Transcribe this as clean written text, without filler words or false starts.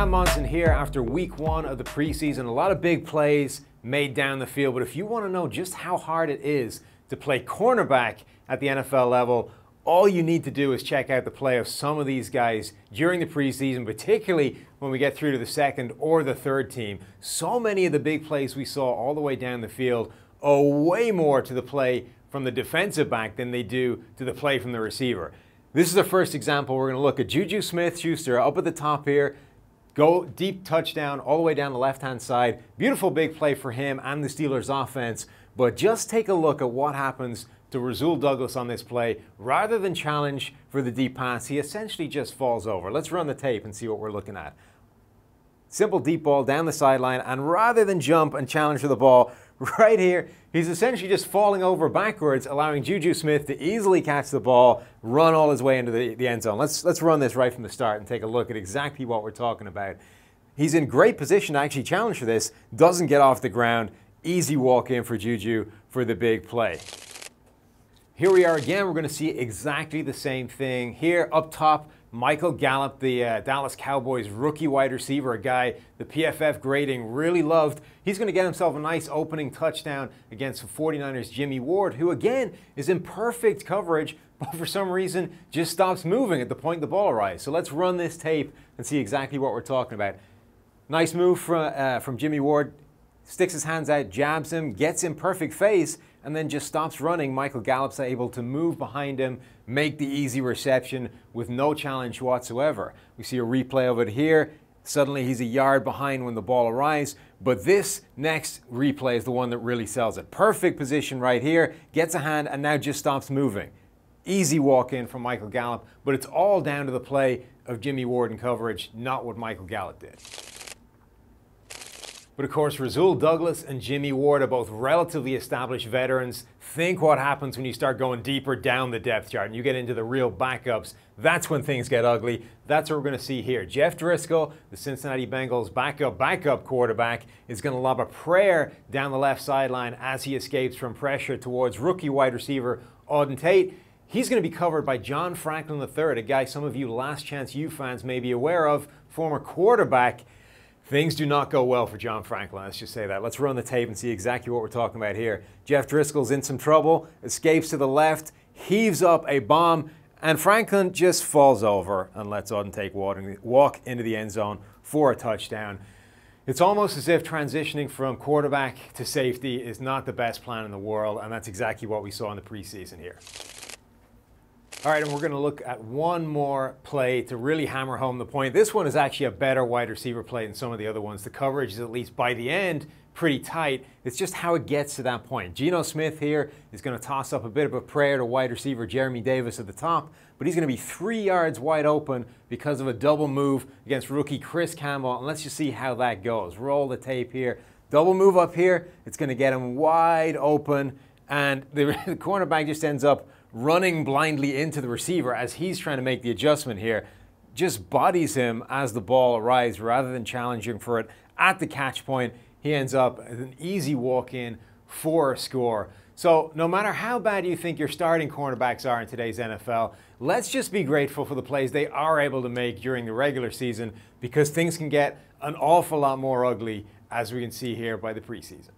Sam Monson here after week 1 of the preseason. A lot of big plays made down the field, but if you want to know just how hard it is to play cornerback at the NFL level, all you need to do is check out the play of some of these guys during the preseason, particularly when we get through to the second or the third team. So many of the big plays we saw all the way down the field owe way more to the play from the defensive back than they do to the play from the receiver. This is the first example. We're going to look at Juju Smith-Schuster up at the top here. Go deep touchdown all the way down the left-hand side. Beautiful big play for him and the Steelers offense. But just take a look at what happens to Rasul Douglas on this play. Rather than challenge for the deep pass, he essentially just falls over. Let's run the tape and see what we're looking at. Simple deep ball down the sideline, and rather than jump and challenge for the ball, right here, he's essentially just falling over backwards, allowing Juju Smith to easily catch the ball, run all his way into the end zone. Let's run this right from the start and take a look at exactly what we're talking about. He's in great position to actually challenge for this, doesn't get off the ground, easy walk in for Juju for the big play. Here we are again. We're going to see exactly the same thing. Here up top, Michael Gallup, the Dallas Cowboys rookie wide receiver, a guy the PFF grading really loved. He's going to get himself a nice opening touchdown against the 49ers' Jimmy Ward, who again is in perfect coverage, but for some reason just stops moving at the point the ball arrives. So let's run this tape and see exactly what we're talking about. Nice move from Jimmy Ward. Sticks his hands out, jabs him, gets in perfect phase, and then just stops running. Michael Gallup's able to move behind him, make the easy reception with no challenge whatsoever. We see a replay of it here. Suddenly he's a yard behind when the ball arrives, but this next replay is the one that really sells it. Perfect position right here, gets a hand, and now just stops moving. Easy walk in from Michael Gallup, but it's all down to the play of Jimmy Ward in coverage, not what Michael Gallup did. But of course, Rasul Douglas and Jimmy Ward are both relatively established veterans. Think what happens when you start going deeper down the depth chart and you get into the real backups. That's when things get ugly. That's what we're going to see here. Jeff Driscoll, the Cincinnati Bengals backup quarterback, is going to lob a prayer down the left sideline as he escapes from pressure towards rookie wide receiver Auden Tate. He's going to be covered by John Franklin III, a guy some of you Last Chance U fans may be aware of, former quarterback. Things do not go well for John Franklin, let's just say that. Let's run the tape and see exactly what we're talking about here. Jeff Driscoll's in some trouble, escapes to the left, heaves up a bomb, and Franklin just falls over and lets Auden Tate walk into the end zone for a touchdown. It's almost as if transitioning from quarterback to safety is not the best plan in the world, and that's exactly what we saw in the preseason here. All right, and we're going to look at one more play to really hammer home the point. This one is actually a better wide receiver play than some of the other ones. The coverage is, at least by the end, pretty tight. It's just how it gets to that point. Geno Smith here is going to toss up a bit of a prayer to wide receiver Jeremy Davis at the top, but he's going to be 3 yards wide open because of a double move against rookie Chris Campbell, and let's just see how that goes. Roll the tape here. Double move up here. It's going to get him wide open, and the cornerback just ends up running blindly into the receiver as he's trying to make the adjustment here. Just bodies him as the ball arrives rather than challenging for it at the catch point. He ends up with an easy walk in for a score. So no matter how bad you think your starting cornerbacks are in today's NFL, let's just be grateful for the plays they are able to make during the regular season, because things can get an awful lot more ugly, as we can see here by the preseason.